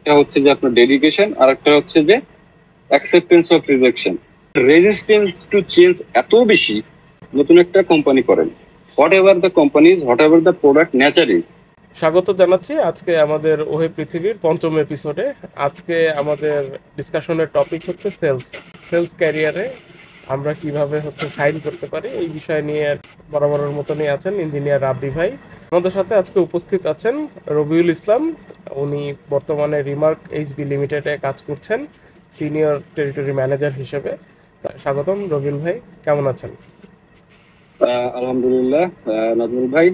একটা হচ্ছে যে আপনার ডেডিকেশন, আর একটা হচ্ছে যে acceptance of rejection. Resistance to change এত বেশি নতুন একটা কোম্পানি করেন, what ever the companies, what ever the product, nature is. স্বাগত জানাচ্ছি আজকে আমাদের ওহে পৃথিবীর পঞ্চম এপিসোডে। আজকে আমাদের ডিসকাশনের টপিক হচ্ছে সেলস ক্যারিয়ারে আমরা কিভাবে শাইন করতে পারি, এই বিষয় নিয়ে বরাবরের মতনই আছেন ইঞ্জিনিয়ার রাব্বি ভাই। আমাদের সাথে আজকে উপস্থিত আছেন রবিউল ইসলাম। উনি বর্তমানে রিমার্ক এইচবি লিমিটেডে কাজ করছেন সিনিয়র টেরিটরি ম্যানেজার হিসেবে। স্বাগতম রবিউল ভাই, কেমন আছেন? আলহামদুলিল্লাহ নাজমুল ভাই,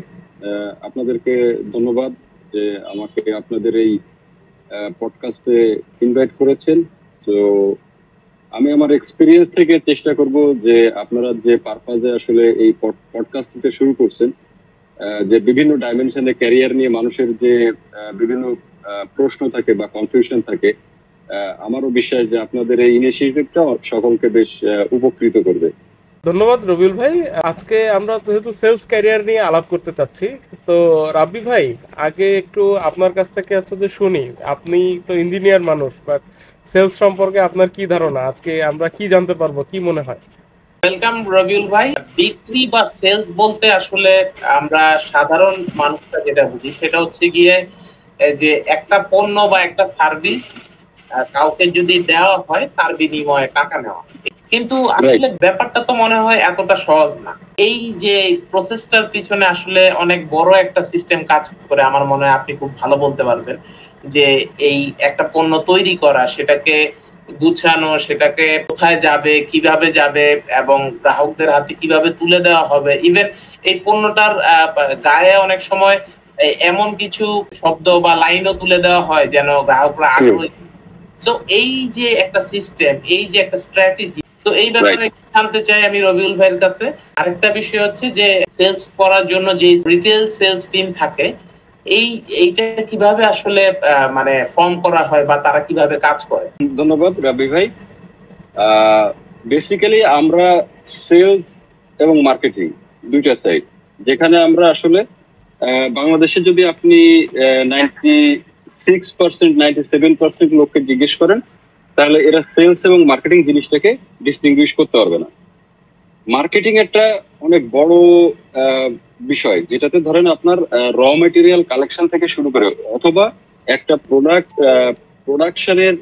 আপনাদেরকে ধন্যবাদ যে আমাকে আপনাদের এই পডকাস্টে ইনভাইট করেছেন। তো আমি আমার এক্সপিরিয়েন্স থেকে চেষ্টা করব যে আপনারা যে পারপাজে আসলে এই পডকাস্টটা শুরু করছেন, যে বিভিন্ন ডাইমেনশনে ক্যারিয়ার নিয়ে মানুষের যে বিভিন্ন প্রশ্ন থাকে বা কনফিউশন থাকে, আমারও বিশ্বাস যে আপনাদের এই ইনিশিয়েটিভটা সকলকে বেশ উপকৃত করবে। ধন্যবাদ রবিউল ভাই। আজকে আমরা যেহেতু সেলস ক্যারিয়ার নিয়ে আলাপ করতে চাচ্ছি, তো রাব্বি ভাই আগে একটু আপনার কাছ থেকে যে শুনি, আপনি তো ইঞ্জিনিয়ার মানুষ, বাট সেলস সম্পর্কে আপনার কি ধারণা? আজকে আমরা কি জানতে পারবো, কি মনে হয়? ওয়েলকাম রবিউল ভাই। বিক্রি বা সেলস বলতে আসলে আমরা সাধারণ মানুষরা যেটা বুঝি সেটা হচ্ছে গিয়ে যে একটা পণ্য বা একটা সার্ভিস কাউকে যদি দেওয়া হয় তার বিনিময়ে টাকা নেওয়া। কিন্তু আসলে ব্যাপারটা তো মনে হয় এতটা সহজ না। এই যে প্রসেসটার পিছনে আসলে অনেক বড় একটা সিস্টেম কাজ করে। আমার মনে হয় আপনি খুব ভালো বলতে পারবেন যে এই একটা পণ্য তৈরি করা, সেটাকে গুছানো, সেটাকে কোথায় যাবে, কিভাবে যাবে এবং গ্রাহকদের হাতে কিভাবে তুলে দেওয়া হবে। ইভেন এই পণ্যটার গায়ে অনেক সময় এমন কিছু শব্দ বা লাইনও তুলে দেওয়া হয় যেন গ্রাহকরা আগ্রহী। সো এই যে একটা সিস্টেম, এই যে একটা স্ট্র্যাটেজি, তো এই ব্যাপারে জানতে চাই আমি রবিউল ভাইয়ের কাছে। আরেকটা বিষয় হচ্ছে যে সেলস করার জন্য যে রিটেল সেলস টিম থাকে, এইটা কিভাবে আসলে মানে ফর্ম করা হয় বা তারা কিভাবে কাজ করে? ধন্যবাদ রাবি ভাই। বেসিক্যালি আমরা সেলস এবং মার্কেটিং দুইটা সাইড, যেখানে আমরা আসলে বাংলাদেশে যদি আপনি 96% 97% লোককে জিজ্ঞেস করেন, তাহলে এরা সেলস এবং মার্কেটিং জিনিসটাকে ডিস্টিংগুইশ করতে পারবে না। মার্কেটিং একটা অনেক বড় বিষয়, যেটাতে ধরেন আপনার র মেটেরিয়াল কালেকশন থেকে শুরু করে, অথবা একটা প্রোডাকশনের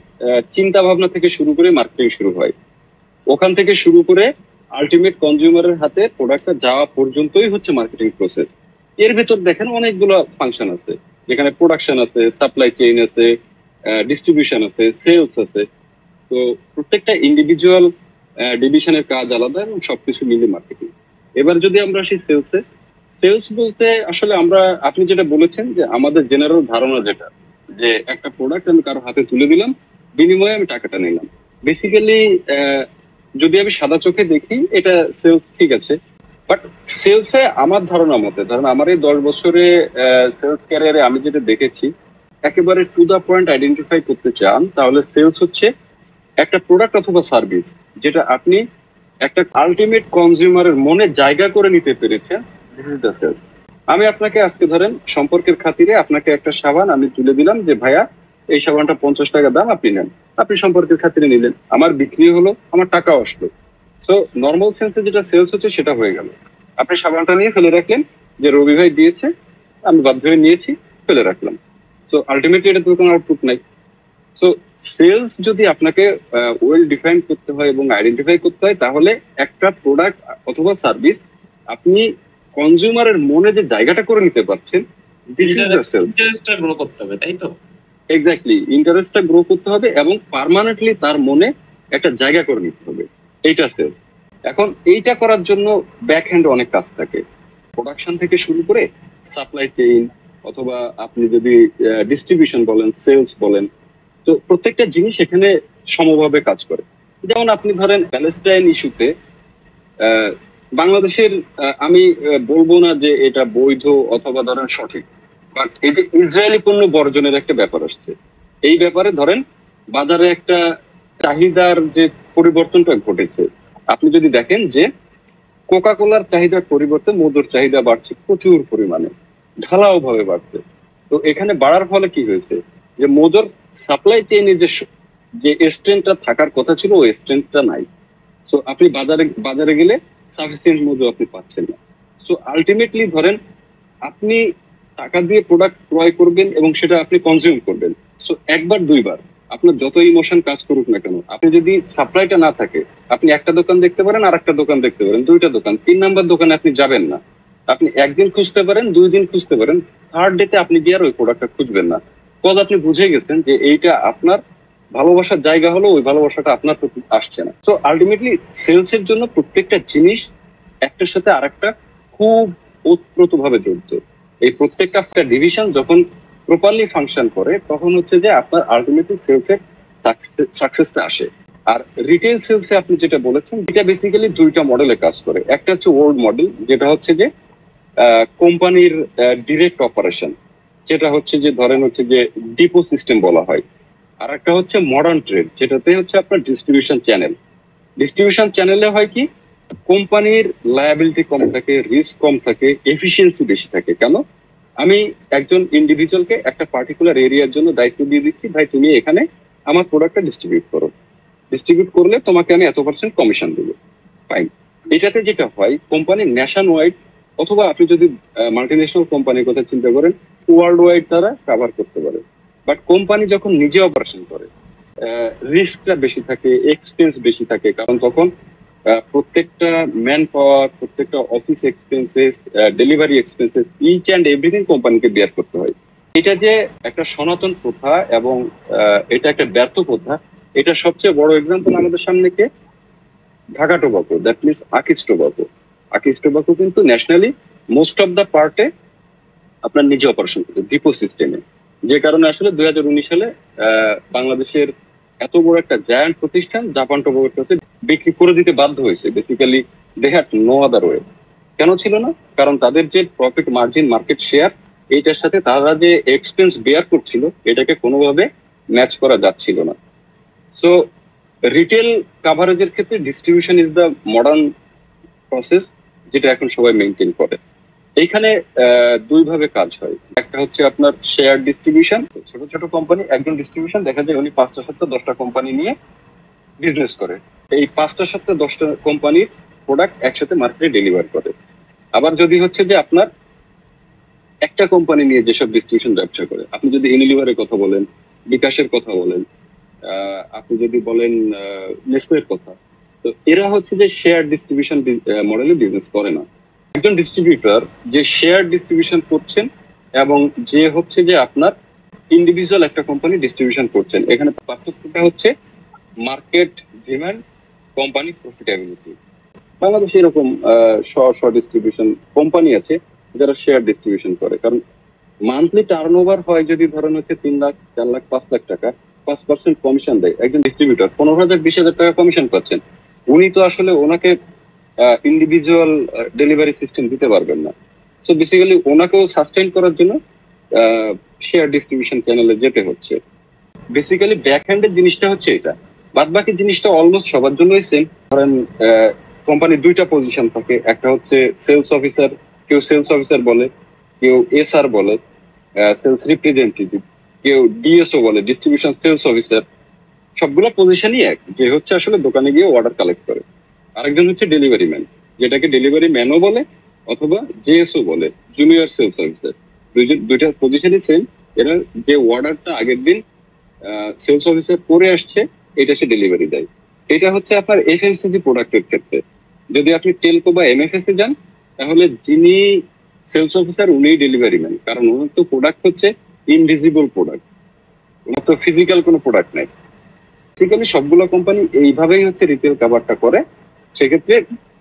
চিন্তা ভাবনা থেকে শুরু করে মার্কেটিং শুরু হয়। ওখান থেকে শুরু করে আলটিমেট কনজিউমারের হাতে প্রোডাক্টটা যাওয়া পর্যন্তই হচ্ছে মার্কেটিং প্রসেস। এর ভেতর দেখেন অনেকগুলো ফাংশন আছে, যেখানে প্রোডাকশন আছে, সাপ্লাই চেইন আছে, ডিস্ট্রিবিউশন আছে, সেলস আছে। তো প্রত্যেকটা ইন্ডিভিজুয়াল ডিভিশনের কাজ আলাদা এবং সবকিছু মিলে মার্কেটিং। এবার যদি আমরা আসি সেলসে, সেলস বলতে আসলে আপনি যেটা বলেছেন যে আমাদের জেনারেল ধারণা যেটা, যে একটা প্রোডাক্ট আমি কারো হাতে তুলে দিলাম, বিনিময়ে আমি টাকাটা নিলাম। বেসিক্যালি যদি আমি সাদা চোখে দেখি এটা সেলস, ঠিক আছে। বাট সেলসে আমার ধারণা মতে, ধরেন আমার এই 10 বছরে সেলস ক্যারিয়ারে আমি যেটা দেখেছি, একেবারে টু দা পয়েন্ট আইডেন্টিফাই করতে চান, তাহলে সেলস হচ্ছে একটা প্রোডাক্ট অথবা সার্ভিস যেটা আপনি একটা আলটিমেট কনজিউমারের মনে জায়গা করে নিতে পেরেছেন। This is the sales. আমি আপনাকে আজকে ধরেন সম্পর্কের খাতিরে আপনাকে একটা সাবান আমি তুলে দিলাম যে ভাইয়া এই সাবানটা 50 টাকা দাম, আপনি নেন। আপনি সম্পর্কের খাতিরে নিলেন, আমার বিক্রি হলো, আমার টাকাও আসলো। সো নর্মাল সেন্সে যেটা সেলস হচ্ছে সেটা হয়ে গেল। আপনি সাবানটা নিয়ে ফেলে রাখলেন, যে রবি ভাই দিয়েছে, আমি বাধ্য হয়ে নিয়েছি, ফেলে রাখলাম। সো আলটিমেটলি এটা তো কোনো আউটপুট নাই। সো সেলস যদি আপনাকে ওয়েল ডিফাইন করতে হয় এবং আইডেন্টিফাই করতে হয়, তাহলে একটা প্রোডাক্ট অথবা সার্ভিস আপনি কনজিউমারের মনে যে জায়গাটা করে নিতে পারছেন, ইন্টারেস্টটা গ্রো করতে হবে, তাই তো? এক্স্যাক্টলি, ইন্টারেস্টটা গ্রো করতে হবে এবং পার্মানেন্টলি তার মনে একটা জায়গা করে নিতে হবে, এইটা সেলস। এখন এইটা করার জন্য ব্যাক হ্যান্ড অনেক কাজ থাকে, প্রোডাকশন থেকে শুরু করে সাপ্লাই চেইন, অথবা আপনি যদি ডিস্ট্রিবিউশন বলেন, সেলস বলেন, তো প্রত্যেকটা জিনিস এখানে সমভাবে কাজ করে। যেমন আপনি ধরেন প্যালেস্টাইন ইস্যুতে বাংলাদেশের, আমি বলবো না যে এটা বৈধ অথবা ধরেন সঠিক, বাট এই যে ইসরায়েলি পণ্য বর্জনের একটা ব্যাপার আসছে, এই ব্যাপারে ধরেন বাজারে একটা চাহিদার যে পরিবর্তনটা ঘটেছে। আপনি যদি দেখেন যে কোকা কোলার চাহিদার পরিবর্তে মধুর চাহিদা বাড়ছে প্রচুর পরিমাণে, ঢালাও ভাবে বাড়ছে। তো এখানে বাড়ার ফলে কি হয়েছে, যে মধুর সাপ্লাই চেইনের যে স্ট্রেংথটা থাকার কথা ছিল ওই স্ট্রেংথটা নাই। সো আপনি বাজারে গেলে সাফিসিয়েন্ট মজুদ আপনি পাচ্ছেন না। সো আলটিমেটলি ধরেন আপনি টাকা দিয়ে প্রোডাক্ট ক্রয় করবেন এবং সেটা আপনি কনজিউম করবেন। সো একবার দুইবার আপনার যত ইমোশন কাজ করুক না কেন, আপনি যদি সাপ্লাইটা না থাকে, আপনি একটা দোকান দেখতে পারেন, আর একটা দোকান দেখতে পারেন, দুইটা দোকান, 3 নাম্বার দোকানে আপনি যাবেন না। আপনি একদিন খুঁজতে পারেন, 2 দিন খুঁজতে পারেন, থার্ড ডেতে আপনি গিয়ে আর ওই প্রোডাক্টটা খুঁজবেন না। কজ আপনি বুঝে গেছেন যে এইটা আপনার ভালোবাসার জায়গা হলো, ওই ভালোবাসাটা আপনার প্রতি আসছে না। সো আলটিমেটলি সেলস এর জন্য প্রত্যেকটা জিনিস একটার সাথে আরেকটা খুব ওতপ্রোত ভাবে জড়িত। এই প্রত্যেকটা একটা ডিভিশন যখন প্রপারলি ফাংশন করে তখন হচ্ছে যে আপনার আলটিমেটলি সেলস এর সাকসেসটা আসে। আর রিটেল সেলসে আপনি যেটা বলেছেন এটা বেসিক্যালি দুইটা মডেলে কাজ করে। একটা হচ্ছে ওল্ড মডেল, যেটা হচ্ছে যে কোম্পানির ডিরেক্ট অপারেশন, যেটা হচ্ছে যে ধরেন হচ্ছে যে ডিপো সিস্টেম বলা হয়। আর একটা হচ্ছে মডার্ন ট্রেড, যেটাতে হচ্ছে আপনার ডিস্ট্রিবিউশন চ্যানেল। ডিস্ট্রিবিউশন চ্যানেলে হয় কি, কোম্পানির লায়াবিলিটি কম থাকে, রিস্ক কম থাকে, এফিসিয়েন্সি বেশি থাকে। কেন? আমি একজন ইন্ডিভিজুয়ালকে একটা পার্টিকুলার এরিয়ার জন্য দায়িত্ব দিয়ে দিচ্ছি, ভাই তুমি এখানে আমার প্রোডাক্টটা ডিস্ট্রিবিউট করো, ডিস্ট্রিবিউট করলে তোমাকে আমি এত% কমিশন দেবো। ফাইন। এটাতে যেটা হয়, কোম্পানি ন্যাশন ওয়াইড অথবা আপনি যদি মাল্টিন্যাশনাল কোম্পানির কথা চিন্তা করেন, ওয়ার্ল্ড ওয়াইড তারা কভার করতে পারে। বাট কোম্পানি যখন নিজে অপারেশন করে, রিস্কটা বেশি থাকে, এক্সপেন্স বেশি থাকে, কারণ তখন প্রত্যেকটা ম্যান পাওয়ার, প্রত্যেকটা office expenses, delivery expenses, each and everything কোম্পানিকে বেয়ার করতে হয়। এটা যে একটা সনাতন প্রথা এবং এটা একটা ব্যর্থ প্রথা, এটা সবচেয়ে বড় এক্সাম্পল আমাদের সামনে কে? Dhaka tobacco, that means Akij tobacco. Akij tobacco কিন্তু ন্যাশনালি মোস্ট অফ দ্য পার্টে আপনার নিজে অপারেশন করছে ডিপো সিস্টেমে, যে কারণে আসলে 2019 সালে বাংলাদেশের এত বড় একটা জায়ান্ট প্রতিষ্ঠান জাপান টোবাকোর কাছে বিক্রি করে দিতে বাধ্য হয়েছে। Basically they had no other way. কেন ছিল না? কারণ তাদের যে প্রফিট মার্জিন, মার্কেট শেয়ার, এইটার সাথে তারা যে এক্সপেন্স বেয়ার করছিল এটাকে কোনোভাবে ম্যাচ করা যাচ্ছিল না। সো রিটেল কাভারেজের ক্ষেত্রে distribution is the modern process, যেটা এখন সবাই মেনটেন করে। এইখানে দুই ভাবে কাজ হয়। একটা হচ্ছে আপনার শেয়ার ডিস্ট্রিবিউশন। ছোট ছোট কোম্পানি, একজন ডিস্ট্রিবিউশন দেখা যায় উনি 5টা 7টা 10টা কোম্পানি নিয়ে বিজনেস করে। এই 5টা 7টা 10টা কোম্পানির প্রোডাক্ট একসাথে মার্কেটে ডেলিভার করে। আবার যদি হচ্ছে যে আপনার একটা কোম্পানি নিয়ে যেসব ডিস্ট্রিবিউশন ব্যবসা করে, আপনি যদি ইউনিলিভারের কথা বলেন, বিকাশের কথা বলেন, আপনি যদি বলেন নেসলের কথা, তো এরা হচ্ছে যে শেয়ার ডিস্ট্রিবিউশন মডেলে বিজনেস করে না। একজন ডিস্ট্রিবিউটর যে শেয়ার ডিস্ট্রিবিউশন করছেন এবং যে হচ্ছে যে আপনার ইন্ডিভিজুয়াল একটা কোম্পানি ডিস্ট্রিবিউশন করছেন, এখানে পার্থক্যটা হচ্ছে মার্কেট ডিমান্ড, কোম্পানি প্রফিটেবিলিটি। বাংলাদেশে এরকম স্ব ডিস্ট্রিবিউশন কোম্পানি আছে যারা শেয়ার ডিস্ট্রিবিউশন করে। কারণ মান্থলি টার্নওভার হয় যদি ধরেন হচ্ছে 3 লাখ, 4 লাখ, 5 লাখ টাকা, 5% কমিশন দেয় একজন ডিস্ট্রিবিউটর, 15,000, 20,000 টাকা কমিশন পাচ্ছেন। উনি তো আসলে ওনাকে ইন্ডিভিজুয়াল ডেলিভারি সিস্টেম দিতে পারবেন না। সো বেসিক্যালি ওনাকেও সাস্টেইন করার জন্য শেয়ার ডিস্ট্রিবিউশন চ্যানেলে যেতে হচ্ছে। বেসিক্যালি ব্যাক হ্যান্ডের জিনিসটা হচ্ছে এটা, বাদ বাকি জিনিসটা অলমোস্ট সবার জন্যই সেম। ধরেন কোম্পানির 2টা পজিশন থাকে, একটা হচ্ছে সেলস অফিসার, কেউ সেলস অফিসার বলে, কেউ এসআর বলে, সেলস রিপ্রেজেন্টেটিভ, কেউ ডিএসও বলে, ডিস্ট্রিবিউশন সেলস অফিসার। সবগুলো পজিশনই এক, যে হচ্ছে আসলে দোকানে গিয়ে অর্ডার কালেক্ট করে। আরেকজন হচ্ছে ডেলিভারি ম্যান, যেটাকে ডেলিভারি ম্যানও বলে অথবা জেএসও বলে, জুনিয়র সেলস অফিসার। দুইটা পজিশনই সেম। এরা যে অর্ডারটা আগের দিন সেলস অফিসার করে আসছে, এটা সে ডেলিভারি দেয়। এটা হচ্ছে আপনার এফএমসিজি প্রোডাক্টের ক্ষেত্রে। যদি আপনি টেলকো বা এমএফএসে যান, তাহলে যিনি সেলস অফিসার উনিই ডেলিভারি ম্যান, কারণ ওনার তো প্রোডাক্ট হচ্ছে ইনভিজিবল প্রোডাক্ট, ওনার তো ফিজিক্যাল কোনো প্রোডাক্ট নাই। বেসিক্যালি সবগুলো কোম্পানি এইভাবেই হচ্ছে রিটেল কাভারটা করে। সেক্ষেত্রে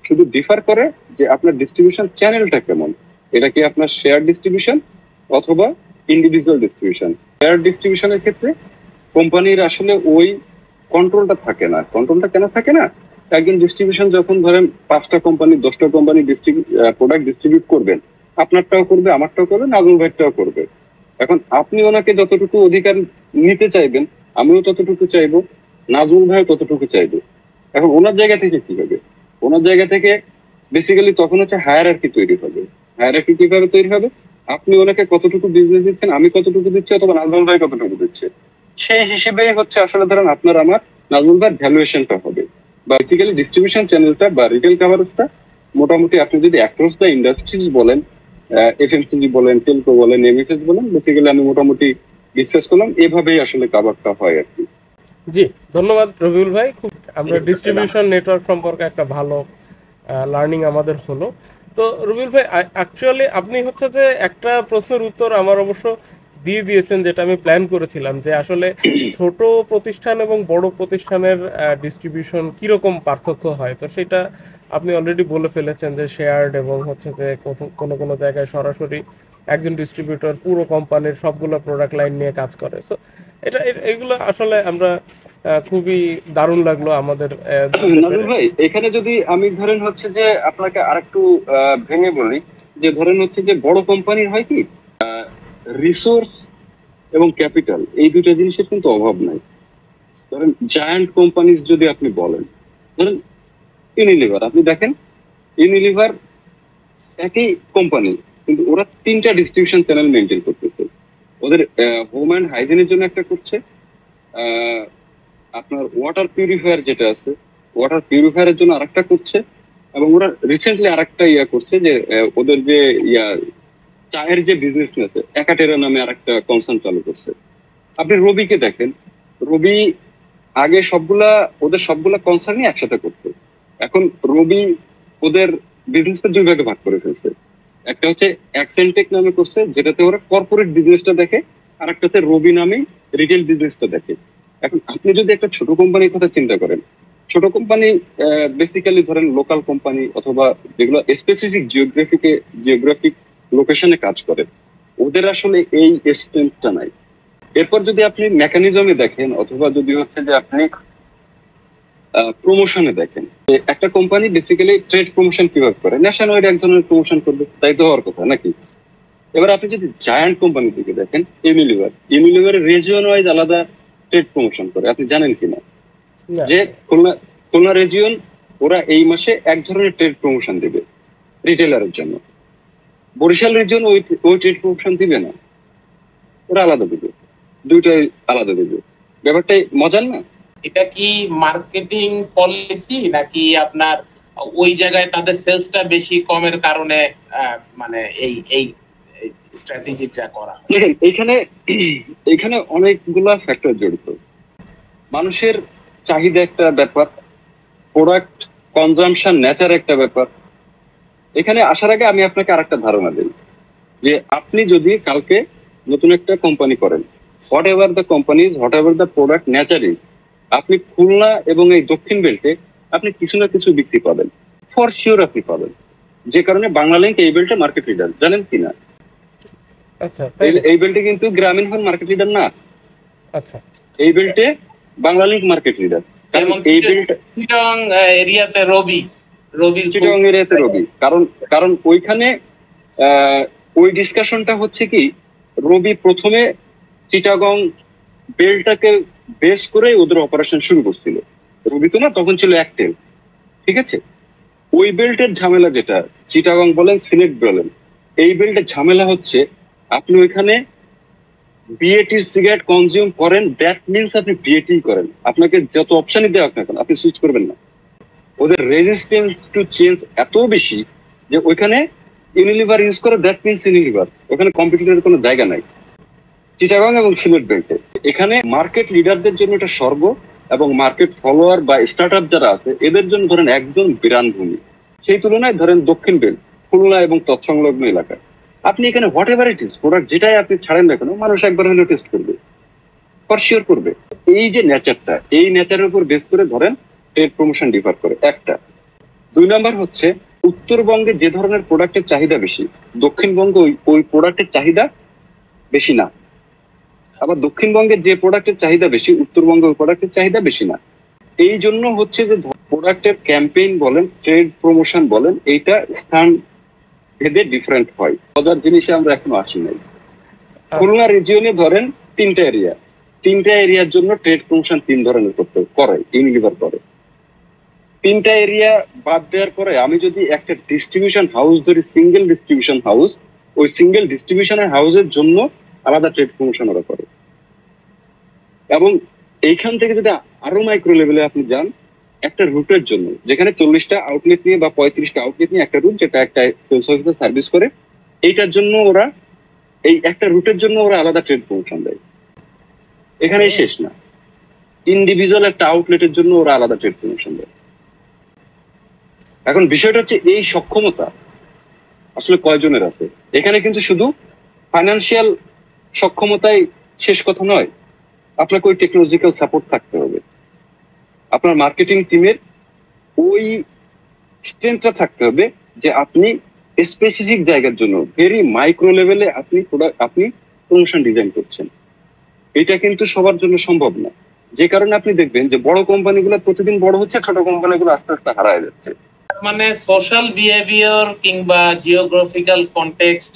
শুধু ডিফার করে যে আপনার ডিস্ট্রিবিউশন চ্যানেলটা কেমন, এটা কি আপনার শেয়ার ডিস্ট্রিবিউশন অথবা ইন্ডিভিজুয়াল ডিস্ট্রিবিউশন। শেয়ার ডিস্ট্রিবিউশনের ক্ষেত্রে কোম্পানির আসলে ওই কন্ট্রোলটা থাকে না। কন্ট্রোলটা কেন থাকে না? একজন ডিস্ট্রিবিউশন যখন ধরেন 5টা কোম্পানি, 10টা কোম্পানি প্রোডাক্ট ডিস্ট্রিবিউট করবেন, আপনারটাও করবে, আমারটাও করবে, নাজুল ভাইটাও করবে। এখন আপনি ওনাকে যতটুকু অধিকার নিতে চাইবেন, আমিও ততটুকু চাইবো, নাজুল ভাই ততটুকু চাইবো। এখন ওনার জায়গা থেকে কি হবে? ওনার জায়গা থেকে বেসিক্যালি তখন হচ্ছে হায়ারার্কি তৈরি হবে। হায়ারার্কি কিভাবে তৈরি হবে? আপনি ওনাকে কতটুকু বিজনেস দিচ্ছেন, আমি কতটুকু দিচ্ছি, অথবা নাজুল ভাই কতটুকু দিচ্ছে। সেই হিসেবেই হচ্ছে আসলে ধরেন আপনার আমার নাজমুল ভাই ভ্যালুয়েশনটা হবে। বেসিক্যালি ডিস্ট্রিবিউশন চ্যানেলটা বা রিটেল কাভারেজটা মোটামুটি আপনি যদি অ্যাক্রস দ্য ইন্ডাস্ট্রিজ বলেন, এফএমসিজি বলেন, টেলকো বলেন, এমএফএস বলেন, বেসিক্যালি আমি মোটামুটি ডিসকাস করলাম, এভাবেই আসলে কাভারটা হয় আর কি। জি, ধন্যবাদ রবিউল ভাই। খুব আমরা ডিস্ট্রিবিউশন নেটওয়ার্ক সম্পর্কে একটা ভালো লার্নিং আমাদের হলো। তো রবিউল ভাই, অ্যাকচুয়ালি আপনি হচ্ছে যে একটা প্রশ্নের উত্তর আমার অবশ্য দিয়ে দিয়েছেন, যেটা আমি প্ল্যান করেছিলাম, যে আসলে ছোট প্রতিষ্ঠান এবং বড় প্রতিষ্ঠানের ডিস্ট্রিবিউশন কিরকম পার্থক্য হয়। তো সেটা আপনি অলরেডি বলে ফেলেছেন যে শেয়ার্ড, এবং হচ্ছে যে কোনো কোনো জায়গায় সরাসরি একজন ডিস্ট্রিবিউটর পুরো কোম্পানির সবগুলো প্রোডাক্ট লাইন নিয়ে কাজ করে। সো এগুলো আসলে আমরা খুবই দারুণ লাগলো আমাদের। নাজমুল ভাই, এখানে যদি আমি ধরেন হচ্ছে যে আপনাকে আরেকটু ভেঙে বলি, যে ধরেন হচ্ছে যে বড় কোম্পানির হয় কি রিসোর্স এবং ক্যাপিটাল, এই দুটো জিনিসের কিন্তু অভাব নাই। ধরেন জায়ান্ট কোম্পানিজ যদি আপনি বলেন, ধরেন ইউনিলিভার, আপনি দেখেন ইউনিলিভার একই কোম্পানি, কিন্তু ওরা 3টা ডিস্ট্রিবিউশন চ্যানেল মেনটেন করতেছে। ওদের হোম অ্যান্ড হাইজিনের জন্য একটা করছে, আপনার ওয়াটার পিউরিফায়ার যেটা আছে ওয়াটার পিউরিফায়ারের জন্য আরেকটা করছে, এবং ওরা রিসেন্টলি আরেকটা করছে যে ওদের যে চায়ের যে বিজনেস আছে একাটেরা নামে আরেকটা কনসার্ন চালু করছে। আপনি রবিকে দেখেন, রবি আগে ওদের সবগুলা কনসার্নই একসাথে করতো। এখন রবি ওদের বিজনেসটা 2 ভাগে ভাগ করে ফেলছে। একটা হচ্ছে অ্যাক্সেন্টেক নামে করছে, যেটাতে ওরা কর্পোরেট বিজনেসটা দেখে, আর একটাতে রবি নামে রিটেল বিজনেসটা দেখে। এখন আপনি যদি একটা ছোট কোম্পানির কথা চিন্তা করেন, ছোট কোম্পানি বেসিক্যালি ধরেন লোকাল কোম্পানি অথবা যেগুলো স্পেসিফিক জিওগ্রাফিক লোকেশনে কাজ করে, ওদের আসলে এই স্ট্রেংথটা নাই। এরপর যদি আপনি মেকানিজমে দেখেন, অথবা যদি হচ্ছে যে আপনি প্রমোশনে দেখেন, একটা কোম্পানি বেসিক্যালি ট্রেড প্রমোশন কিভাবে করে, ন্যাশনাল এক ধরনের প্রমোশন করবে, তাই তো হওয়ার কথা নাকি? এবার আপনি যদি জায়ান্ট কোম্পানি থেকে দেখেন, ইউনিলিভারের রিজিয়ন ওয়াইজ আলাদা ট্রেড প্রমোশন করে, আপনি জানেন কিনা যে খুলনা রিজিয়ন ওরা এই মাসে এক ধরনের ট্রেড প্রমোশন দেবে রিটেলারের জন্য, বরিশাল রিজিয়ন ওই ট্রেড প্রমোশন দিবে না, ওরা আলাদা দিবে, দুইটাই আলাদা দিবে। ব্যাপারটাই মজার না? এটা কি মার্কেটিং পলিসি, নাকি আপনার ওই জায়গায় তাদের সেলসটা বেশি কমের কারণে মানে এই স্ট্র্যাটেজিটা করা হয়? দেখেন, এখানে অনেকগুলা ফ্যাক্টর জড়িত। মানুষের চাহিদা একটা ব্যাপার, প্রোডাক্ট কনজাম্পশন নেচার একটা ব্যাপার। এখানে আসার আগে আমি আপনাকে আরেকটা ধারণা দিই, যে আপনি যদি কালকে নতুন একটা কোম্পানি করেন, what ever the companies, what ever the product nature is, আপনি খুলনা এবং এই দক্ষিণ বেল্টে আপনি কিছু না কিছু বিক্রি পাবেন, ফর শিওর আপনি পাবেন। যে কারণে বাংলালিংক এই বেল্টে মার্কেট লিডার, জানেন কিনা? আচ্ছা, এই বেল্টে কিন্তু গ্রামীণ ফোন মার্কেট লিডার না। আচ্ছা, এই বেল্টে বাংলালিংক মার্কেট লিডার। এই বেল্ট চিটাগং এরিয়াতে রবি, কারণ ওইখানে ওই ডিসকাশনটা হচ্ছে কি, রবি প্রথমে চিটাগং বেল্টটাকে বেস করে ওদের অপারেশন শুরু করছিল। রবি তো না, তখন ছিল একটেল, ঠিক আছে? ওই বেল্টের ঝামেলা যেটা, চিটাগং বলেন সিলেট বলেন, এই বেল্টের ঝামেলা হচ্ছে আপনি ওইখানে বিএটি সিগারেট কনজিউম করেন, দ্যাট মিনস আপনি বিএটি করেন, আপনাকে যত অপশনই দেওয়া না কেন আপনি সুইচ করবেন না। ওদের রেজিস্ট্যান্স টু চেঞ্জ এত বেশি যে ওইখানে ইউনিলিভার ইউজ করে, দ্যাট মিনস ইউনিলিভার, ওখানে কম্পিটিটরের কোনো জায়গা নাই চিটাগং এবং সিলেট বেল্টে। এখানে মার্কেট লিডারদের জন্য এটা স্বর্গ, এবং মার্কেট ফলোয়ার বা স্টার্ট আপ যারা আছে এদের জন্য ধরেন একদম বিরান ভূমি। সেই তুলনায় ধরেন দক্ষিণ বেল্ট, খুলনা এবং তৎসংলগ্ন এলাকায় আপনি এখানে what ever it is product যেটাই আপনি ছাড়েন না কেন, মানুষ একবার হলেও টেস্ট করবে, ফর শিওর করবে। এই যে নেচারটা, এই নেচারের উপর বেস করে ধরেন ট্রেড প্রমোশন ডিফার করে একটা। 2 নাম্বার হচ্ছে উত্তরবঙ্গে যে ধরনের প্রোডাক্টের চাহিদা বেশি, দক্ষিণবঙ্গে ওই প্রোডাক্টের চাহিদা বেশি না। আবার দক্ষিণবঙ্গের যে প্রোডাক্টের চাহিদা বেশি, উত্তরবঙ্গে ওই প্রোডাক্টের চাহিদা বেশি না। এই জন্য হচ্ছে যে প্রোডাক্টের ক্যাম্পেইন বলেন, ট্রেড প্রমোশন বলেন, এইটা স্থান ভেদে ডিফারেন্ট হয়। মজার জিনিসে আমরা এখনো আসি নাই। খুলনা রিজিয়নে ধরেন 3টা এরিয়ার জন্য ট্রেড প্রমোশন 3 ধরনের করে ইউনিলিভার করে। 3টা এরিয়া বাদ দেওয়ার পরে আমি যদি একটা ডিস্ট্রিবিউশন হাউস ধরি, সিঙ্গেল ডিস্ট্রিবিউশন হাউস, ওই সিঙ্গেল ডিস্ট্রিবিউশনের হাউসের জন্য আলাদা ট্রেড প্রমোশন ওরা করে। এবং এইখান থেকে যদি আরো মাইক্রো লেভেলে আপনি যান, একটা রুটের জন্য যেখানে 40টা আউটলেট নিয়ে বা 35টা আউটলেট নিয়ে একটা রুট, যেটা একটা সেলস অফিসার সার্ভিস করে, এইটার জন্য ওরা এই একটা রুটের জন্য ওরা আলাদা ট্রেড প্রমোশন দেয়। এখানেই শেষ না, ইন্ডিভিজুয়াল একটা আউটলেটের জন্য ওরা আলাদা ট্রেড প্রমোশন দেয়। এখন বিষয়টা হচ্ছে এই সক্ষমতা আসলে কয়জনের আছে। এখানে কিন্তু শুধু ফাইন্যান্সিয়াল সক্ষমতাই শেষ কথা নয়, আপনাকে ওই টেকনোলজিক্যাল সাপোর্ট থাকতে হবে, আপনার মার্কেটিং টিমের ওই স্ট্রেংথটা থাকতে হবে যে আপনি স্পেসিফিক জায়গার জন্য ভেরি মাইক্রো লেভেলে আপনি প্রমোশন ডিজাইন করছেন। এটা কিন্তু সবার জন্য সম্ভব না, যে কারণে আপনি দেখবেন যে বড় কোম্পানিগুলো প্রতিদিন বড় হচ্ছে, ছোট কোম্পানিগুলো আস্তে আস্তে হারায় যাচ্ছে। মানে সোশ্যাল বিহেভিয়ার কিংবা জিওগ্রাফিক্যাল কনটেক্সট,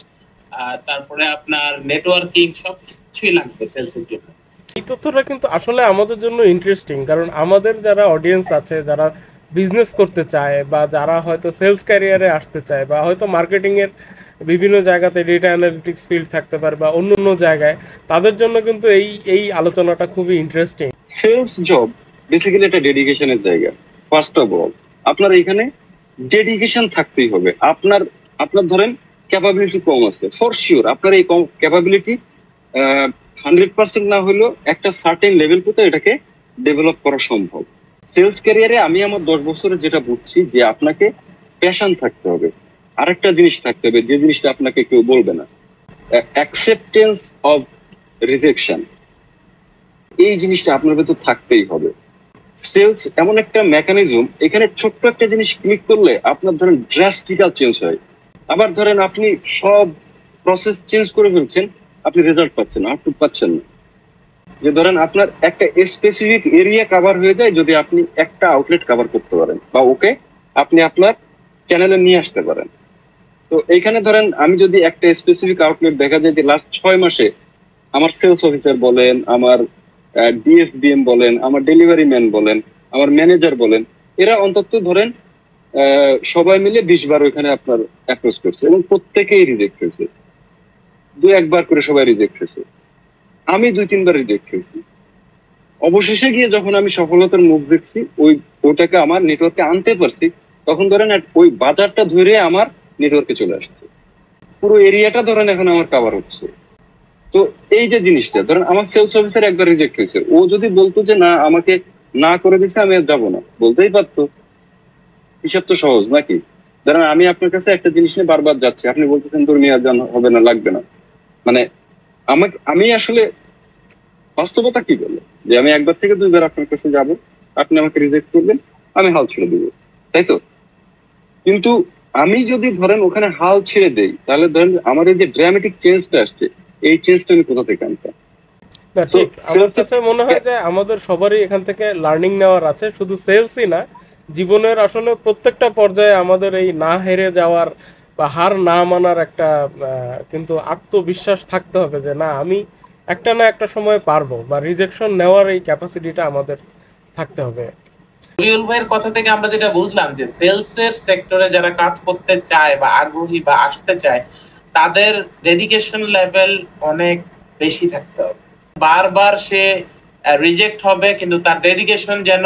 তারপরে আপনার নেটওয়ার্কিং সবকিছুই লাগবে সেলসের জন্য। এই তথ্যটা কিন্তু আসলে আমাদের জন্য ইন্টারেস্টিং, কারণ আমাদের যারা অডিয়েন্স আছে, যারা বিজনেস করতে চায় বা যারা হয়তো সেলস ক্যারিয়ারে আসতে চায় বা হয়তো মার্কেটিং এর বিভিন্ন জায়গাতে ডেটা অ্যানালিটিক্স ফিল্ড থাকতে পারে বা অন্য অন্য জায়গায়, তাদের জন্য কিন্তু এই আলোচনাটা খুবই ইন্টারেস্টিং। সেলস জব বেসিক্যালি একটা ডেডিকেশনের জায়গা। ফার্স্ট অফ অল আপনার এখানে ডেডিকেশন থাকতেই হবে। আপনার ধরেন ক্যাপাবিলিটি কম আছে, ফর শিওর আপনার এই ক্যাপাবিলিটি 100% না হলেও একটা সার্টেন লেভেল পর্যন্ত এটাকে ডেভেলপ করা সম্ভব। সেলস ক্যারিয়ারে আমি আমার 10 বছরে যেটা বুঝছি যে আপনাকে প্যাশন থাকতে হবে, আরেকটা জিনিস থাকতে হবে যে জিনিসটা আপনাকে কেউ বলবে না, অ্যাকসেপ্টেন্স অফ রিজেকশন। এই জিনিসটা আপনার ভেতর থাকতেই হবে। সেলস এমন একটা মেকানিজম, এখানে ছোট্ট একটা জিনিস ক্লিক করলে আপনার ধরেন ড্রাস্টিক্যাল চেঞ্জ হয়। আবার ধরেন আপনি সব প্রসেস চেঞ্জ করে ফেলছেন, আপনি রেজাল্ট পাচ্ছেন না, আউটপুট পাচ্ছেন না। যে ধরেন আপনার একটা স্পেসিফিক এরিয়া কভার হয়ে যায় যদি আপনি একটা আউটলেট কভার করতে পারেন বা ওকে আপনি আপনার চ্যানেলে নিয়ে আসতে পারেন। তো এইখানে ধরেন আমি যদি একটা স্পেসিফিক আউটলেট দেখা যায় যে লাস্ট 6 মাসে আমার সেলস অফিসার বলেন, আমার ডিএফবিএম বলেন, আমার ডেলিভারি ম্যান বলেন, আমার ম্যানেজার বলেন, এরা অন্তত ধরেন সবাই মিলে 20 বার ওইখানে আপনার অ্যাপ্রোচ করছে এবং প্রত্যেকেই রিজেক্ট হয়েছে, 2-1 বার করে সবাই রিজেক্ট হয়েছে, আমি 2-3 বার রিজেক্ট হয়েছি। অবশেষে গিয়ে যখন আমি সফলতার মুখ দেখছি, ওটাকে আমার নেটওয়ার্কে আনতে পারছি, তখন ধরেন ওই বাজারটা ধরে আমার নেটওয়ার্কে চলে আসছে, পুরো এরিয়াটা ধরেন এখন আমার কভার হচ্ছে। তো এই যে জিনিসটা ধরেন আমার সেলস অফিসার একবার রিজেক্ট হয়েছে, ও যদি বলতো যে না আমাকে না করে দিছে আমি আর যাবো না, বলতেই পারতো, হিসাব তো সহজ নাকি? ধরেন আমি আপনার কাছে একটা জিনিস নিয়ে বারবার যাচ্ছি, আপনি বলতেছেন তোর নিয়ে আর হবে না, লাগবে না, মানে আমি আসলে বাস্তবতা কি বলে যে আমি 1 বার থেকে 2 বার আপনার কাছে যাব, আপনি আমাকে রিজেক্ট করবেন, আমি হাল ছেড়ে দিব, তাই তো? কিন্তু আমি যদি ধরেন ওখানে হাল ছেড়ে দেই, তাহলে ধরেন আমার এই যে ড্রামাটিক চেঞ্জটা আসছে, এই চেঞ্জটা আমি কোথা থেকে আনতাম? না ঠিক, আমার কাছে মনে হয় যে আমাদের সবারই এখান থেকে লার্নিং নেওয়ার আছে, শুধু সেলসই না, জীবনের আসলে প্রত্যেকটা পর্যায়ে আমাদের এই না হেরে যাওয়ার বা হার না মানার একটা কিন্তু আত্মবিশ্বাস থাকতে হবে যে না আমি একটা না একটা সময় পারবো, বা রিজেকশন নেওয়ার এই ক্যাপাসিটিটা আমাদের থাকতে হবে। রবিউল ভাইয়ের কথা থেকে আমরা যেটা বুঝলাম যে সেলস এর সেক্টরে যারা কাজ করতে চায় বা আগ্রহী বা আসতে চায়, তাদের ডেডিকেশন লেভেল অনেক বেশি থাকতে হবে। বারবার সে রিজেক্ট হবে কিন্তু তার ডেডিকেশন যেন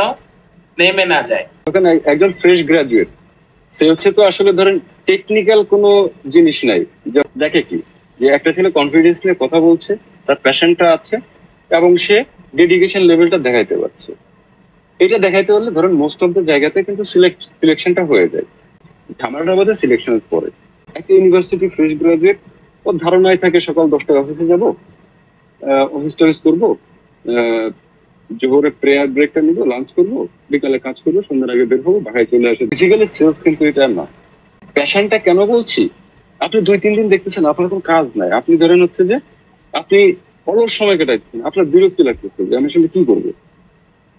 নেমে না যায়। একজন ফ্রেশ গ্রাজুয়েট সেলসে তো আসলে ধরেন টেকনিক্যাল কোনো জিনিস নাই, দেখে কি যে একটা ছেলে কনফিডেন্স নিয়ে কথা বলছে, তার প্যাশনটা আছে এবং সে ডেডিকেশন লেভেলটা দেখাইতে পারছে। এটা দেখাইতে পারলে ধরেন মোস্ট অফ দ্য জায়গাতে কিন্তু সিলেকশনটা হয়ে যায়। ঝামেলাটা বোধ হয় সিলেকশনের পরে। একটা ইউনিভার্সিটি ফ্রেশ গ্রাজুয়েট, ওর ধারণায় থাকে সকাল 10টায় অফিসে যাব, অফিস টফিস করবো, জোহরে প্রেয়ার ব্রেকটা নিবো, লাঞ্চ করবো, বিকালে কাজ করবো, সন্ধ্যার আগে বের হবো, বাসায় চলে আসে। বেসিক্যালি সেলস কিন্তু এটা না। প্যাশনটা কেন বলছি, আপনি 2-3 দিন দেখতেছেন আপনার কোনো কাজ নাই, আপনি ধরেন হচ্ছে যে আপনি অলস সময় কাটাচ্ছেন, আপনার বিরক্তি লাগতেছে যে আমি আসলে কি করবো।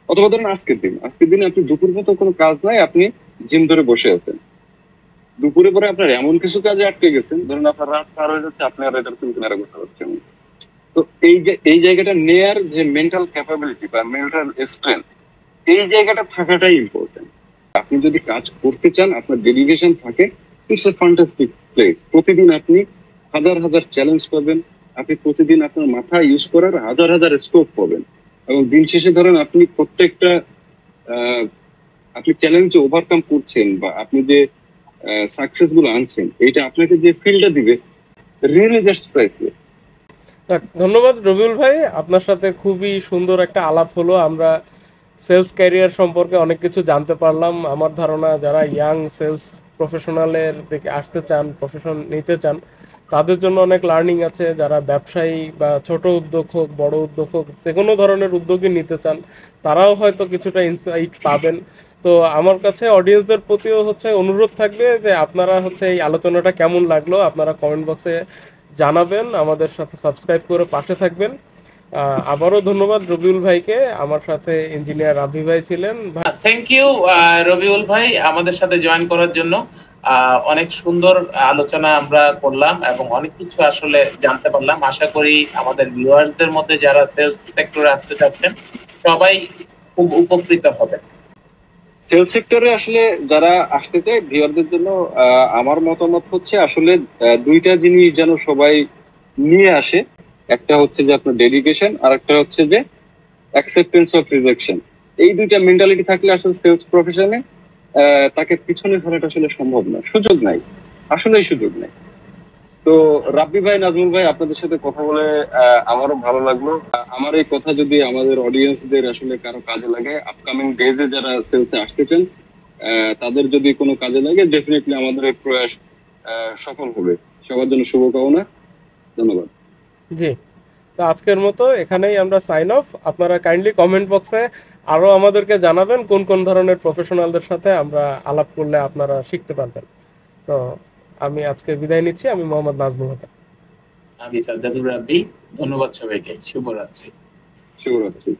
অথবা ধরেন আজকের দিনে আপনি দুপুর মতো কোনো কাজ নাই, আপনি জিম ধরে বসে আছেন, দুপুরে পরে আপনার এমন কিছু কাজে আটকে গেছেন, ধরেন আপনার রাত পার হয়ে যাচ্ছে, আপনি আর এটার কিন্তু কিনারা করতে পারছেন। তো এই জায়গাটা নেয়ার যে মেন্টাল ক্যাপাবিলিটি বা মেন্টাল স্ট্রেংথ, এই জায়গাটা থাকাটাই ইম্পর্টেন্ট। আপনি যদি কাজ করতে চান, আপনার ডেডিকেশন থাকে, ইটস এ ফ্যান্টাস্টিক প্লেস। প্রতিদিন আপনি হাজার চ্যালেঞ্জ পাবেন, আপনি প্রতিদিন আপনার মাথা ইউজ করার হাজার স্কোপ পাবেন, এবং দিন শেষে ধরেন আপনি প্রত্যেকটা আপনি চ্যালেঞ্জ ওভারকাম করছেন বা আপনি যে সাকসেস গুলো আনছেন, এইটা আপনাকে যে ফিল্ডটা দিবে রিয়েলি জাস্ট প্রাইসলেস। ধন্যবাদ রবিউল ভাই, আপনার সাথে খুবই সুন্দর একটা আলাপ হলো। আমরা সেলস ক্যারিয়ার সম্পর্কে অনেক কিছু জানতে পারলাম। আমার ধারণা যারা ইয়াং সেলস প্রফেশনালের দিকে আসতে চান, প্রফেশন নিতে চান, তাদের জন্য অনেক লার্নিং আছে। যারা ব্যবসায়ী বা ছোট উদ্যোগ হোক, বড় উদ্যোগ হোক, যে কোনো ধরনের উদ্যোগই নিতে চান, তারাও হয়তো কিছুটা ইনসাইট পাবেন। তো আমার কাছে অডিয়েন্সদের প্রতিও হচ্ছে অনুরোধ থাকবে যে আপনারা হচ্ছে এই আলোচনাটা কেমন লাগলো আপনারা কমেন্ট বক্সে জানাবেন, আমাদের সাথে সাবস্ক্রাইব করে পাশে থাকবেন। আবারও ধন্যবাদ রবিউল ভাইকে, আমার সাথে ইঞ্জিনিয়ার রাভি ভাই ছিলেন। থ্যাংক ইউ রবিউল ভাই আমাদের সাথে জয়েন করার জন্য। অনেক সুন্দর আলোচনা আমরা করলাম এবং অনেক কিছু আসলে জানতে পারলাম। আশা করি আমাদের ভিউয়ার্সদের মধ্যে যারা সেলস সেক্টরে আসতে চাচ্ছেন সবাই খুব উপকৃত হবে। সেলস সেক্টরে আসলে যারা আসতে চায় ভিউয়ারদের জন্য আমার মতামত হচ্ছে আসলে দুইটা জিনিস যেন সবাই নিয়ে আসে। একটা হচ্ছে যে আপনার ডেডিকেশন, আর একটা হচ্ছে যে অ্যাকসেপ্টেন্স অফ রিজেকশন। এই দুইটা মেন্টালিটি থাকলে আসলে সেলস প্রফেশনে তাকে পিছনে ফেলাটা আসলে সম্ভব না, সুযোগ নাই, আসলেই সুযোগ নাই। তো রাব্বি ভাই, নাজমুল ভাই, আপনাদের সাথে কথা বলে আমারও ভালো লাগলো। আমার এই কথা যদি আমাদের অডিয়েন্সদের আসলে কারো কাজে লাগে, আপকামিং ডেজে যারা সেলসে আসতেছেন তাদের যদি কোনো কাজে লাগে, ডেফিনেটলি আমাদের এই প্রয়াস সফল হবে। সবার জন্য শুভকামনা, ধন্যবাদ। জি, তো আজকের মতো এখানেই আমরা সাইন অফ। আপনারা কাইন্ডলি কমেন্ট বক্সে আরো আমাদেরকে জানাবেন কোন কোন ধরনের প্রফেশনালদের সাথে আমরা আলাপ করলে আপনারা শিখতে পারবেন। তো আমি আজকে বিদায় নিচ্ছি। আমি মোহাম্মদ নাজমুল হক। আমি সাজ্জাদুর রাব্বি। ধন্যবাদ সবাইকে। শুভরাত্রি। শুভরাত্রি।